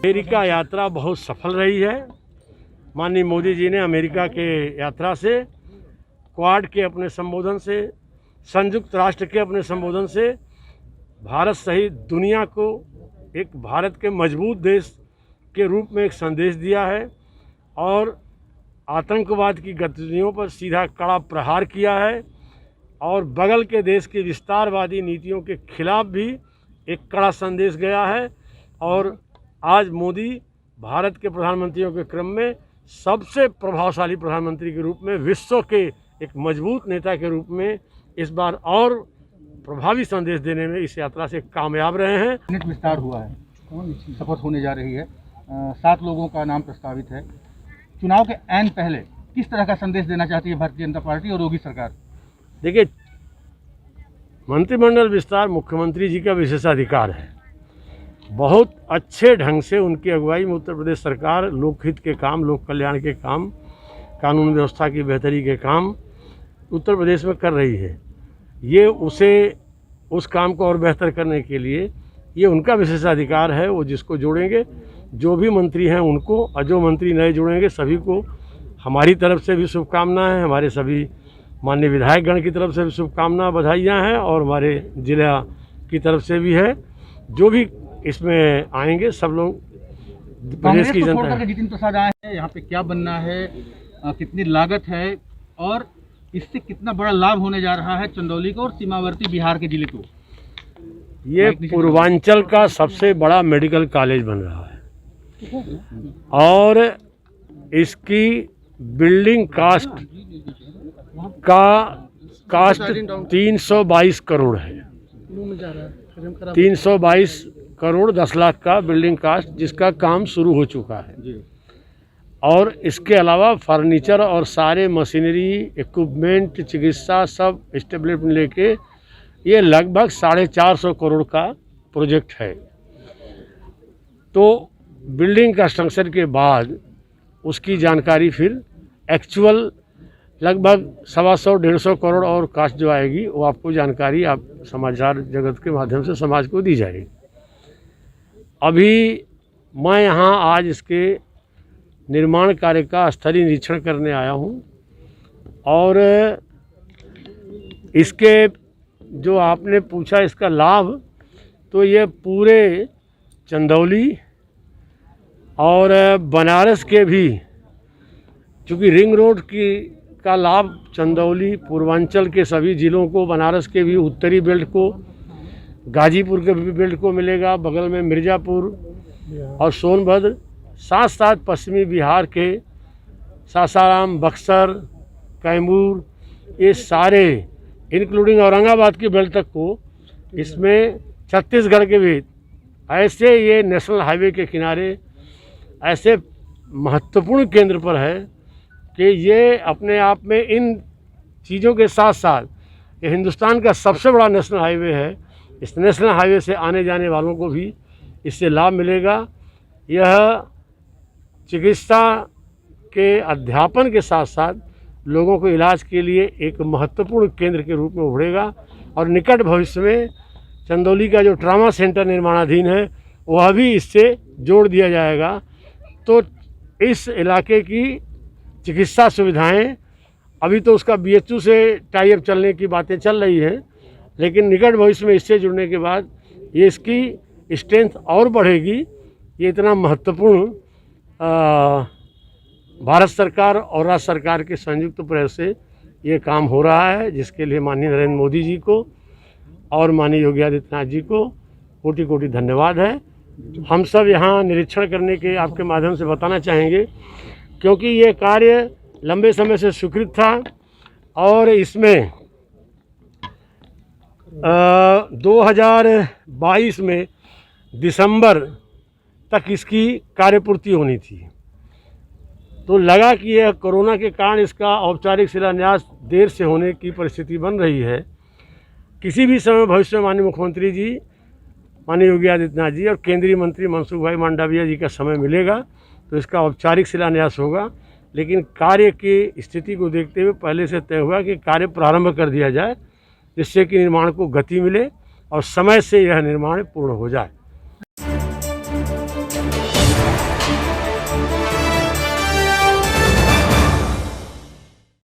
America यात्रा बहुत सफल रही है। माननीय मोदी जी ने अमेरिका के यात्रा से, क्वाड के अपने संबोधन से, संयुक्त राष्ट्र के अपने संबोधन से भारत सहित दुनिया को एक भारत के मजबूत देश के रूप में एक संदेश दिया है और आतंकवाद की गतिविधियों पर सीधा कड़ा प्रहार किया है और बगल के देश की विस्तारवादी नीतियों के खिलाफ भी एक कड़ा संदेश गया है। और आज मोदी भारत के प्रधानमंत्रियों के क्रम में सबसे प्रभावशाली प्रधानमंत्री के रूप में, विश्व के एक मजबूत नेता के रूप में इस बार और प्रभावी संदेश देने में इस यात्रा से कामयाब रहे हैं। कैबिनेट विस्तार हुआ है, शपथ होने जा रही है, 7 लोगों का नाम प्रस्तावित है। चुनाव के ऐन पहले किस तरह का संदेश देना चाहती है भारतीय जनता पार्टी और योगी सरकार? देखिए, मंत्रिमंडल विस्तार मुख्यमंत्री जी का विशेषाधिकार है। बहुत अच्छे ढंग से उनकी अगुवाई में उत्तर प्रदेश सरकार लोकहित के काम, लोक कल्याण के काम, कानून व्यवस्था की बेहतरी के काम उत्तर प्रदेश में कर रही है। ये उस काम को और बेहतर करने के लिए ये उनका विशेषाधिकार है। वो जिसको जोड़ेंगे, जो भी मंत्री हैं उनको, और जो मंत्री नए जुड़ेंगे सभी को हमारी तरफ से भी शुभकामनाएं, हमारे सभी माननीय विधायकगण की तरफ से भी शुभकामनाएं, बधाइयाँ हैं और हमारे जिला की तरफ से भी है। जो भी इसमें आएंगे सब लोग प्रदेश की जनता है। जितिन प्रसाद आए हैं, यहाँ पे क्या बनना है, कितनी लागत है और इससे कितना बड़ा लाभ होने जा रहा है चंदौली को और सीमावर्ती बिहार के जिले को? ये पूर्वांचल का सबसे बड़ा मेडिकल कॉलेज बन रहा है और इसकी बिल्डिंग कास्ट 322 करोड़ है। 322 करोड़ 10 लाख का बिल्डिंग कास्ट, जिसका काम शुरू हो चुका है। और इसके अलावा फर्नीचर और सारे मशीनरी, इक्विपमेंट, चिकित्सा सब एस्टेब्लिशमेंट लेके ये लगभग 450 करोड़ का प्रोजेक्ट है। तो बिल्डिंग कंस्ट्रक्शन के बाद उसकी जानकारी फिर एक्चुअल लगभग 125-150 करोड़ और कास्ट जो आएगी वो आपको जानकारी आप समाचार जगत के माध्यम से समाज को दी जाएगी। अभी मैं यहाँ आज इसके निर्माण कार्य का स्थलीय निरीक्षण करने आया हूँ और इसके जो आपने पूछा इसका लाभ, तो ये पूरे चंदौली और बनारस के भी, चूँकि रिंग रोड का लाभ चंदौली, पूर्वांचल के सभी ज़िलों को, बनारस के भी उत्तरी बेल्ट को, गाजीपुर के भी बेल्ट को मिलेगा, बगल में मिर्ज़ापुर और सोनभद्र, साथ साथ पश्चिमी बिहार के सासाराम, बक्सर, कैमूर, ये सारे इंक्लूडिंग औरंगाबाद की बेल्ट तक को, इसमें छत्तीसगढ़ के भी ऐसे ये नेशनल हाईवे के किनारे ऐसे महत्वपूर्ण केंद्र पर है कि ये अपने आप में इन चीज़ों के साथ साथ ये हिंदुस्तान का सबसे बड़ा नेशनल हाईवे है। इस नेशनल हाईवे से आने जाने वालों को भी इससे लाभ मिलेगा। यह चिकित्सा के अध्यापन के साथ साथ लोगों को इलाज के लिए एक महत्वपूर्ण केंद्र के रूप में उभरेगा और निकट भविष्य में चंदौली का जो ट्रामा सेंटर निर्माणाधीन है वह भी इससे जोड़ दिया जाएगा। तो इस इलाके की चिकित्सा सुविधाएं, अभी तो उसका BHU से टाई अप चलने की बातें चल रही हैं, लेकिन निकट भविष्य में इससे जुड़ने के बाद ये इसकी स्ट्रेंथ और बढ़ेगी। ये इतना महत्वपूर्ण भारत सरकार और राज्य सरकार के संयुक्त प्रयास से ये काम हो रहा है, जिसके लिए माननीय नरेंद्र मोदी जी को और माननीय योगी आदित्यनाथ जी को कोटि कोटि धन्यवाद है। हम सब यहाँ निरीक्षण करने के आपके माध्यम से बताना चाहेंगे, क्योंकि ये कार्य लंबे समय से स्वीकृत था और इसमें 2022 में दिसंबर तक इसकी कार्यपूर्ति होनी थी। तो लगा कि यह कोरोना के कारण इसका औपचारिक शिलान्यास देर से होने की परिस्थिति बन रही है। किसी भी समय भविष्य में माननीय मुख्यमंत्री जी, माननीय योगी आदित्यनाथ जी और केंद्रीय मंत्री मनसुख भाई मांडविया जी का समय मिलेगा तो इसका औपचारिक शिलान्यास होगा। लेकिन कार्य की स्थिति को देखते हुए पहले से तय हुआ कि कार्य प्रारंभ कर दिया जाए, जिससे कि निर्माण को गति मिले और समय से यह निर्माण पूर्ण हो जाए।